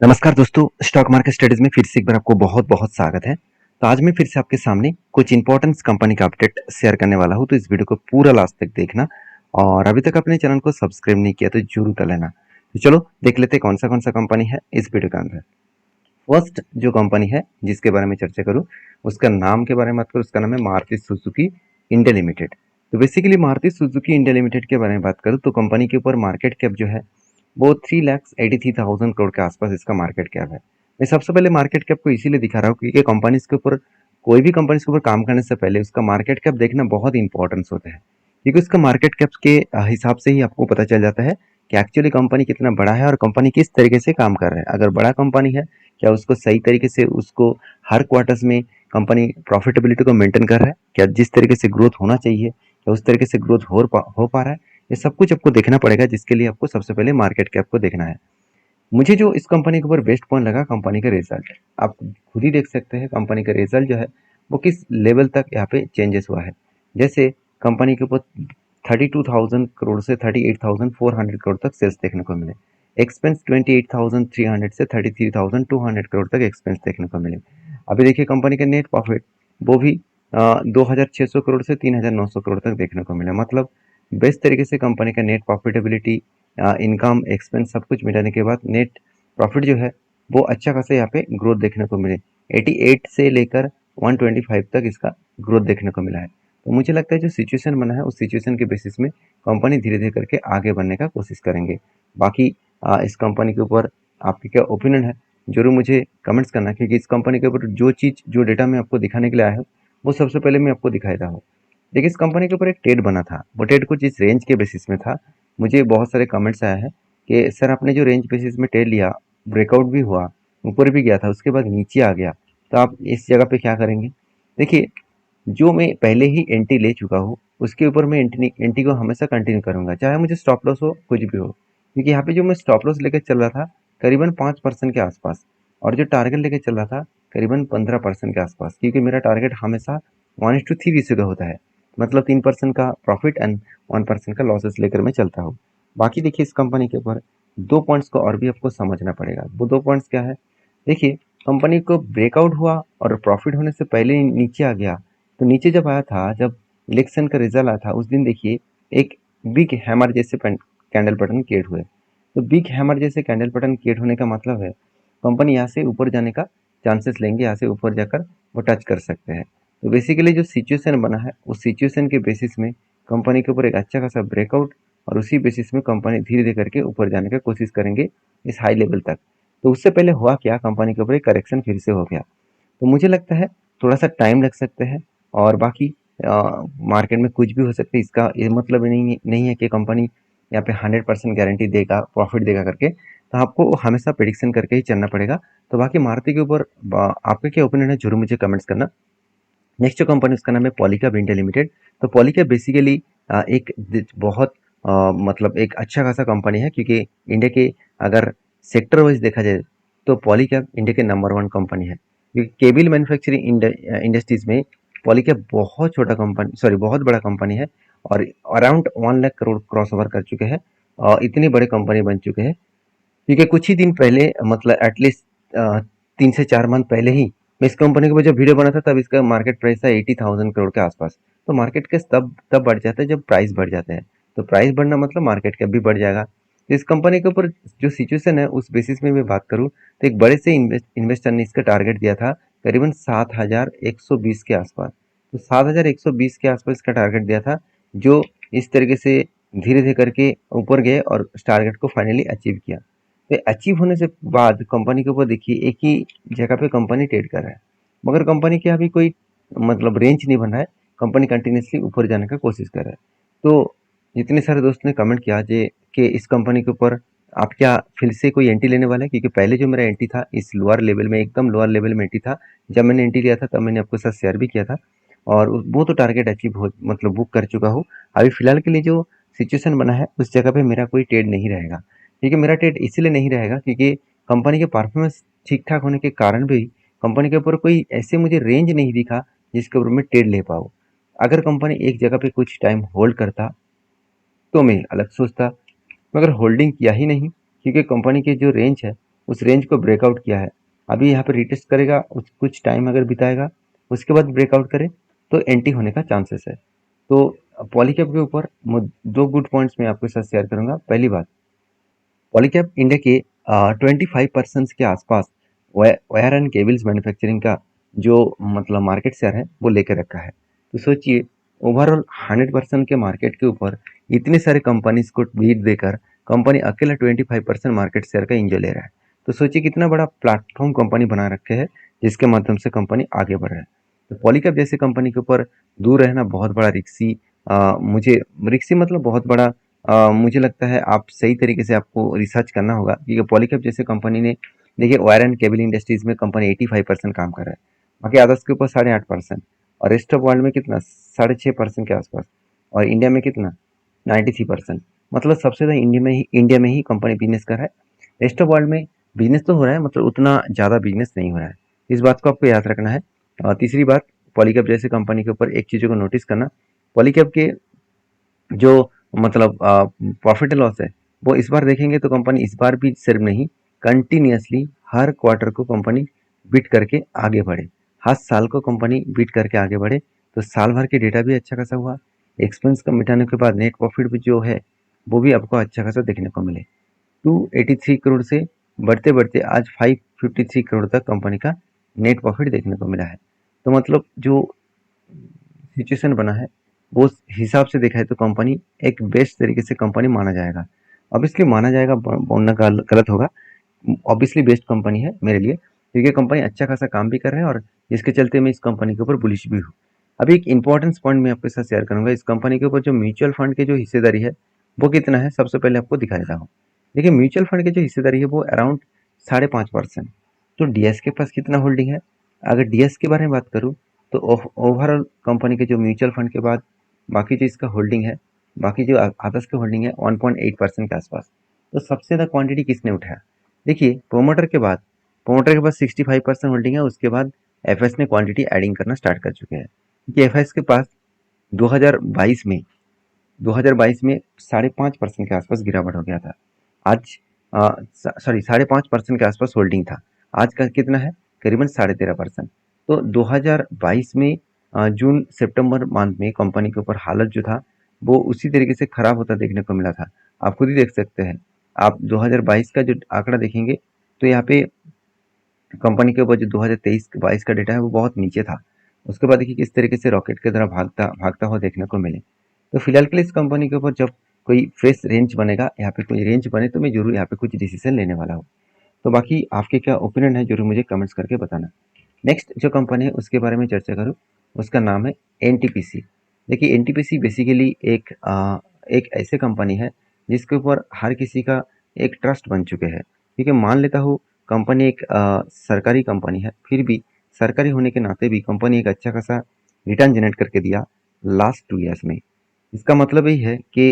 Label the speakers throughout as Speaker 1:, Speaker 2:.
Speaker 1: नमस्कार दोस्तों, stock market studies में फिर से एक बार आपको बहुत-बहुत स्वागत है। तो आज मैं फिर से आपके सामने कुछ इंपॉर्टेंट कंपनी का अपडेट शेयर करने वाला हूँ, तो इस वीडियो को पूरा लास्ट तक देखना और अभी तक अपने चैनल को सब्सक्राइब नहीं किया तो जरूर कर लेना। तो चलो देख लेते हैं कौन सा कंपनी है इस वीडियो के अंदर। फर्स्ट जो कंपनी है जिसके बारे में चर्चा करूँ, उसका नाम के बारे में बात करूँ, उसका नाम है मारुति सुजुकी इंडिया लिमिटेड। तो basically Maruti Suzuki India limited के बारे में बात करूँ तो कंपनी के ऊपर मार्केट कैप जो है वो 3,83,000 करोड़ के आसपास इसका मार्केट कैप है। मैं सबसे पहले मार्केट कैप को इसीलिए दिखा रहा हूँ क्योंकि कंपनीज के ऊपर कोई भी कंपनीज के ऊपर काम करने से पहले उसका मार्केट कैप देखना बहुत इंपॉर्टेंस होता है, क्योंकि उसका मार्केट कैप के हिसाब से ही आपको पता चल जाता है कि एक्चुअली कंपनी कितना बड़ा है और कंपनी किस तरीके से काम कर रहा है। अगर बड़ा कंपनी है, क्या उसको सही तरीके से उसको हर क्वार्टर्स में कंपनी प्रॉफिटेबिलिटी को मेंटेन कर रहा है, क्या जिस तरीके से ग्रोथ होना चाहिए क्या उस तरीके से ग्रोथ हो पा रहा है, ये सब कुछ आपको देखना पड़ेगा, जिसके लिए आपको सबसे पहले मार्केट कैप को देखना है। मुझे जो इस कंपनी के ऊपर बेस्ट पॉइंट लगा कंपनी का रिजल्ट, आप खुद ही देख सकते हैं कंपनी का रिजल्ट जो है वो किस लेवल तक यहाँ पे चेंजेस हुआ है। जैसे कंपनी के ऊपर 32,000 करोड़ से 38,400 करोड़ तक सेल्स देखने को मिले। एक्सपेंस 28,300 से 33,200 करोड़ तक एक्सपेंस देखने को मिले। अभी देखिए कंपनी का नेट प्रॉफिट वो भी 2,600 करोड़ से 3,900 करोड़ तक देखने को मिला। मतलब बेस्ट तरीके से कंपनी का नेट प्रॉफिटेबिलिटी, इनकम, एक्सपेंस सब कुछ मिलाने के बाद नेट प्रॉफिट जो है वो अच्छा खासा यहाँ पे ग्रोथ देखने को मिले। 88 से लेकर 125 तक इसका ग्रोथ देखने को मिला है। तो मुझे लगता है जो सिचुएशन बना है उस सिचुएशन के बेसिस में कंपनी धीरे धीरे करके आगे बढ़ने का कोशिश करेंगे। बाकी इस कंपनी के ऊपर आपकी क्या ओपिनियन है जरूर मुझे कमेंट्स करना, क्योंकि इस कंपनी के ऊपर जो डेटा मैं आपको दिखाने के लिए आया हूँ वो सबसे पहले मैं आपको दिखाई रहा हूँ। देखिए इस कंपनी के ऊपर एक ट्रेड बना था, वो ट्रेड कुछ इस रेंज के बेसिस में था। मुझे बहुत सारे कमेंट्स आया है कि सर आपने जो रेंज बेसिस में ट्रेड लिया, ब्रेकआउट भी हुआ, ऊपर भी गया था, उसके बाद नीचे आ गया, तो आप इस जगह पे क्या करेंगे? देखिए जो मैं पहले ही एंटी ले चुका हूँ उसके ऊपर मैं एंटी को हमेशा कंटिन्यू करूंगा, चाहे मुझे स्टॉप लॉस हो कुछ भी हो, क्योंकि यहाँ पे जो मैं स्टॉप लॉस लेकर चल रहा था करीबन 5% के आसपास, और जो टारगेट लेकर चल रहा था करीबन 15% के आसपास, क्योंकि मेरा टारगेट हमेशा 1:3 रेशियो का होता है। मतलब 3% का प्रॉफिट एंड 1% का लॉसेस लेकर मैं चलता हूँ। बाकी देखिए इस कंपनी के ऊपर दो पॉइंट्स को और भी आपको समझना पड़ेगा। वो दो पॉइंट्स क्या है? देखिए कंपनी को ब्रेकआउट हुआ और प्रॉफिट होने से पहले ही नीचे आ गया। तो नीचे जब आया था, जब इलेक्शन का रिजल्ट आया था उस दिन देखिए एक बिग हैमर जैसे कैंडल पैटर्न क्रिएट हुए। तो बिग हैमर जैसे कैंडल पैटर्न क्रिएट होने का मतलब है कंपनी यहाँ से ऊपर जाने का चांसेस लेंगे, यहाँ से ऊपर जाकर वो टच कर सकते हैं। तो बेसिकली जो सिचुएशन बना है उस सिचुएशन के बेसिस में कंपनी के ऊपर एक अच्छा खासा ब्रेकआउट, और उसी बेसिस में कंपनी धीरे धीरे करके ऊपर जाने की कोशिश करेंगे इस हाई लेवल तक। तो उससे पहले हुआ क्या, कंपनी के ऊपर एक करेक्शन फिर से हो गया। तो मुझे लगता है थोड़ा सा टाइम लग सकता है, और बाकी मार्केट में कुछ भी हो सकता है। इसका ये मतलब नहीं है कि कंपनी यहाँ पे 100% गारंटी देगा, प्रॉफिट देगा करके। तो आपको हमेशा प्रिडिक्शन करके ही चलना पड़ेगा। तो बाकी मारुति के ऊपर आपका क्या ओपिनियन है जरूर मुझे कमेंट्स करना। नेक्स्ट जो कंपनी उसका नाम है पॉलीकैब इंडिया लिमिटेड। तो पॉलीकैब बेसिकली एक बहुत मतलब एक अच्छा खासा कंपनी है, क्योंकि इंडिया के अगर सेक्टर वाइज देखा जाए तो पॉलीकैब इंडिया के नंबर 1 कंपनी है, क्योंकि केबल मैन्युफैक्चरिंग इंडस्ट्रीज में पॉलीकैब बहुत छोटा कंपनी, सॉरी बहुत बड़ा कंपनी है, और around 1 lakh crore cross over कर चुके हैं और इतनी बड़े कंपनी बन चुके हैं। क्योंकि कुछ ही दिन पहले, मतलब एटलीस्ट 3 से 4 मंथ पहले ही मैं इस कंपनी के ऊपर जब वीडियो बना था तब इसका मार्केट प्राइस था 80,000 करोड़ के आसपास। तो मार्केट कैप तब तब बढ़ जाता है जब प्राइस बढ़ जाता है। तो प्राइस बढ़ना मतलब मार्केट कैप भी बढ़ जाएगा। तो इस कंपनी के ऊपर जो सिचुएशन है उस बेसिस में मैं बात करूँ तो एक बड़े से इन्वेस्टर ने इसका टारगेट दिया था करीबन 7,120 के आसपास। तो 7,120 के आसपास इसका टारगेट दिया था, जो इस तरीके से धीरे धीरे करके ऊपर गए और इस टारगेट को फाइनली अचीव किया। तो अचीव होने से बाद कंपनी के ऊपर देखिए एक ही जगह पे कंपनी ट्रेड कर रहा है, मगर कंपनी के अभी कोई मतलब रेंज नहीं बन रहा है। कंपनी कंटिन्यूसली ऊपर जाने का कोशिश कर रहा है। तो जितने सारे दोस्त ने कमेंट किया जे कि इस कंपनी के ऊपर आप क्या फिर से कोई एंट्री लेने वाले हैं, क्योंकि पहले जो मेरा एंट्री था इस लोअर लेवल में, एकदम लोअर लेवल में एंट्री था। जब मैंने एंट्री लिया था तब मैंने आपके साथ शेयर भी किया था, और वो तो टारगेट अचीव हो मतलब बुक कर चुका हूँ। अभी फिलहाल के लिए जो सिचुएशन बना है उस जगह पे मेरा कोई ट्रेड नहीं रहेगा। क्योंकि मेरा ट्रेड इसीलिए नहीं रहेगा क्योंकि कंपनी के परफॉर्मेंस ठीक ठाक होने के कारण भी कंपनी के ऊपर कोई ऐसे मुझे रेंज नहीं दिखा जिसके ऊपर मैं ट्रेड ले पाऊँ। अगर कंपनी एक जगह पे कुछ टाइम होल्ड करता तो मैं अलग सोचता, मगर होल्डिंग किया ही नहीं, क्योंकि कंपनी की जो रेंज है उस रेंज को ब्रेकआउट किया है। अभी यहाँ पे रिटेस्ट करेगा, कुछ टाइम अगर बिताएगा, उसके बाद ब्रेकआउट करे तो एंटी होने का चांसेस है। तो पॉलीकैब के ऊपर दो गुड पॉइंट्स मैं आपके साथ शेयर करूंगा। पहली बात, पॉलीकैब इंडिया के 25% के आसपास वायर एंड केबल्स मैन्युफैक्चरिंग का जो मतलब मार्केट शेयर है वो लेकर रखा है। तो सोचिए, ओवरऑल 100% के मार्केट के ऊपर इतने सारे कंपनीज को बीट देकर कंपनी अकेला 25% मार्केट शेयर का इंजॉय ले रहा है। तो सोचिए कितना बड़ा प्लेटफॉर्म कंपनी बना रखे है जिसके माध्यम से कंपनी आगे बढ़ रहा है। तो पॉलीकैब जैसे कंपनी के ऊपर दूर रहना बहुत बड़ा रिक्सी, मुझे रिक्सी मतलब बहुत बड़ा, मुझे लगता है आप सही तरीके से आपको रिसर्च करना होगा, क्योंकि पॉलीकैब जैसे कंपनी ने, देखिए वायर एंड केबल इंडस्ट्रीज में कंपनी 85% काम कर रहा है, बाकी अदर्स के ऊपर 8.5%, और रेस्ट ऑफ वर्ल्ड में कितना 6.5% के आसपास, और इंडिया में कितना 93%। मतलब सबसे ज़्यादा इंडिया में ही कंपनी बिजनेस कर रहा है। रेस्ट ऑफ वर्ल्ड में बिजनेस तो हो रहा है, मतलब उतना ज़्यादा बिजनेस नहीं हो रहा है। इस बात को आपको याद रखना है। और तीसरी बात, पॉलीकैब जैसे कंपनी के ऊपर एक चीज़ों को नोटिस करना, पॉलीकैब के जो मतलब प्रॉफिट एंड लॉस है वो इस बार देखेंगे तो कंपनी इस बार भी सिर्फ नहीं, कंटिन्यूअसली हर क्वार्टर को कंपनी बीट करके आगे बढ़े, हर साल को कंपनी बीट करके आगे बढ़े। तो साल भर के डेटा भी अच्छा खासा हुआ, एक्सपेंस का मिटाने के बाद नेट प्रॉफिट भी जो है वो भी आपको अच्छा खासा देखने को मिले। 283 करोड़ से बढ़ते बढ़ते आज 553 करोड़ तक कंपनी का नेट प्रॉफिट देखने को मिला है। तो मतलब जो सिचुएशन बना है वो हिसाब से देखा है तो कंपनी एक बेस्ट तरीके से कंपनी माना जाएगा। ऑब्वियसली माना जाएगा बोलना गलत होगा, ऑब्वियसली बेस्ट कंपनी है मेरे लिए, क्योंकि कंपनी अच्छा खासा काम भी कर रहा है और इसके चलते मैं इस कंपनी के ऊपर बुलिश भी हूँ। अभी एक इंपॉर्टेंट पॉइंट मैं आपके साथ शेयर करूंगा, इस कंपनी के ऊपर जो म्यूचुअल फंड के जो हिस्सेदारी है वो कितना है, सबसे पहले आपको दिखा देता हूँ। देखिए म्यूचुअल फंड की जो हिस्सेदारी है वो अराउंड 5.5%। तो डीएस के पास कितना होल्डिंग है, अगर डीएस के बारे में बात करूँ तो ओवरऑल कंपनी के जो म्यूचुअल फंड के बाद बाकी जो इसका होल्डिंग है, बाकी जो अदर्स की होल्डिंग है 1.8% के आसपास। तो सबसे ज़्यादा क्वांटिटी किसने उठाया, देखिए प्रोमोटर के बाद 65% होल्डिंग है, उसके बाद एफएस ने क्वांटिटी एडिंग करना स्टार्ट कर चुके हैं, क्योंकि एफएस के पास 2022 में 5.5% के आसपास गिरावट हो गया था। आज सॉरी 5.5% के आसपास होल्डिंग था, आज का कितना है करीबन 13.5%। तो 2022 में जून सितंबर मंथ में कंपनी के ऊपर हालत जो था वो उसी तरीके से खराब होता देखने को मिला था। आप खुद ही देख सकते हैं, आप 2022 का जो आंकड़ा देखेंगे तो यहाँ पे कंपनी के ऊपर जो 2023-22 का डेटा है वो बहुत नीचे था। उसके बाद देखिए किस तरीके से रॉकेट की तरह भागता भागता हुआ देखने को मिले। तो फिलहाल के लिए इस कंपनी के ऊपर जब कोई फ्रेश रेंज बनेगा, यहाँ पे कोई रेंज बने तो मैं जरूर यहाँ पे कुछ डिसीजन लेने वाला हूँ। तो बाकी आपके क्या ओपिनियन है जरूर मुझे कमेंट्स करके बताना। नेक्स्ट जो कंपनी है उसके बारे में चर्चा करूँ, उसका नाम है एनटीपीसी। देखिए एनटीपीसी बेसिकली एक ऐसे कंपनी है जिसके ऊपर हर किसी का एक ट्रस्ट बन चुके हैं। ठीक है, मान लेता हूँ कंपनी एक सरकारी कंपनी है, फिर भी सरकारी होने के नाते भी कंपनी एक अच्छा खासा रिटर्न जनरेट करके दिया लास्ट 2 ईयर्स में। इसका मतलब यही है कि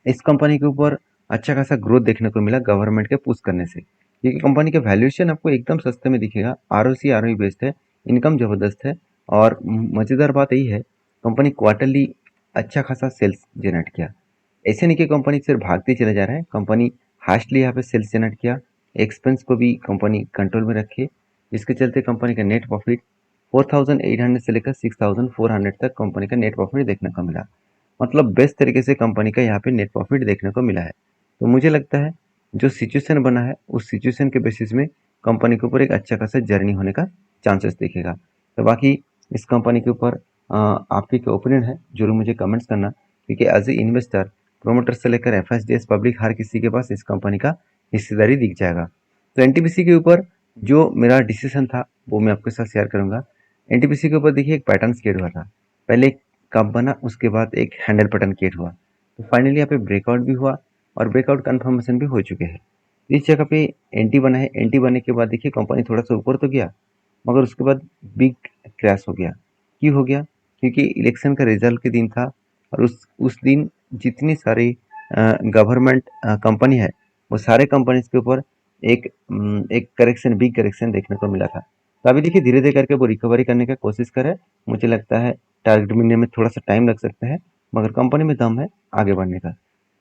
Speaker 1: इस कंपनी के ऊपर अच्छा खासा ग्रोथ देखने को मिला गवर्नमेंट के पुश करने से, क्योंकि कंपनी का वैल्यूएशन आपको एकदम सस्ते में दिखेगा, आरओसी आरओई बेस्ड है, इनकम ज़बरदस्त है। और मज़ेदार बात यही है कंपनी क्वार्टरली अच्छा खासा सेल्स जनरेट किया। ऐसे नहीं कि कंपनी सिर्फ भागते चले जा रहा है, कंपनी हास्टली यहाँ पे सेल्स जनरेट किया, एक्सपेंस को भी कंपनी कंट्रोल में रखे, जिसके चलते कंपनी का नेट प्रॉफिट 4,800 से लेकर 6,400 तक कंपनी का नेट प्रॉफिट देखने को मिला। मतलब बेस्ट तरीके से कंपनी का यहाँ पे नेट प्रॉफिट देखने को मिला है। तो मुझे लगता है जो सिचुएशन बना है उस सिचुएशन के बेसिस में कंपनी के ऊपर एक अच्छा खासा जर्नी होने का चांसेस दिखेगा। तो बाकी इस कंपनी के ऊपर आपके क्या ओपिनियन है जरूर मुझे कमेंट्स करना, क्योंकि एज ए इन्वेस्टर प्रोमोटर से लेकर एफएसडीएस पब्लिक हर किसी के पास इस कंपनी का हिस्सेदारी दिख जाएगा। तो एनटीपीसी के ऊपर जो मेरा डिसीजन था वो मैं आपके साथ शेयर करूंगा। एनटीपीसी के ऊपर देखिए एक पैटर्न क्रिएट हुआ था, पहले एक कप बना, उसके बाद एक हैंडल पैटर्न क्रिएट हुआ, तो फाइनली यहाँ पे ब्रेकआउट भी हुआ और ब्रेकआउट कन्फर्मेशन भी हो चुके हैं। इस जगह पे एंटी बना है, एंटी बनने के बाद देखिए कंपनी थोड़ा सा ऊपर तो गया मगर उसके बाद बिग क्रैश हो गया। क्यों हो गया, क्योंकि इलेक्शन का रिजल्ट के दिन था और उस दिन जितनी सारी गवर्नमेंट कंपनी है वो सारे कंपनीज के ऊपर एक करेक्शन, बिग करेक्शन देखने को मिला था। तो अभी देखिए धीरे धीरे करके वो रिकवरी करने का कोशिश करे, मुझे लगता है टारगेट मिलने में थोड़ा सा टाइम लग सकता है, मगर कंपनी में दम है आगे बढ़ने का।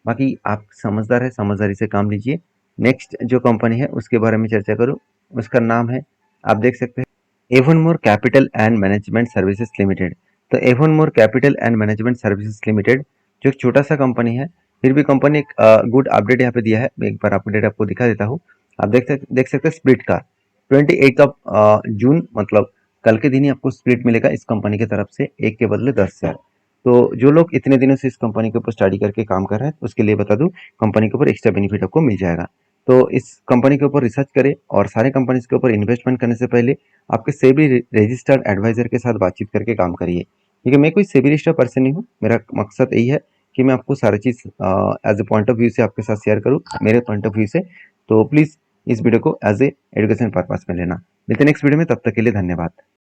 Speaker 1: बाकी आप समझदार है, समझदारी से काम लीजिए, नेक्स्ट जो कंपनी है उसके बारे में चर्चा करूँ, उसका नाम है, आप देख सकते हैं, Avonmore Capital and Management Services Limited. तो Avonmore Capital and Management Services Limited जो एक छोटा सा कंपनी है, फिर भी कंपनी एक गुड अपडेट यहाँ पे दिया है। मैं एक बार अपडेट आपको दिखा देता हूँ। आप देख सकते हैं स्प्लिट का 28 ऑफ जून, मतलब कल के दिन ही आपको स्प्लिट मिलेगा इस कंपनी की तरफ से, 1 के बदले 10 शेयर। तो जो लोग इतने दिनों से इस कंपनी के ऊपर स्टडी करके काम कर रहे हैं, उसके लिए बता दूं, कंपनी के ऊपर एक्स्ट्रा बेनिफिट आपको मिल जाएगा। तो इस कंपनी के ऊपर रिसर्च करें और सारे कंपनीज के ऊपर इन्वेस्टमेंट करने से पहले आपके सेबी रजिस्टर्ड एडवाइजर के साथ बातचीत करके काम करिए। ठीक है, मैं कोई सेबी रजिस्टर्ड पर्सन नहीं हूँ, मेरा मकसद यही है कि मैं आपको सारी चीज़ as a point of view से आपके साथ शेयर करूँ, मेरे पॉइंट ऑफ व्यू से। तो प्लीज़ इस वीडियो को एज ए एजुकेशन पर्पज में लेना। मिलते हैं नेक्स्ट वीडियो में, तब तक के लिए धन्यवाद।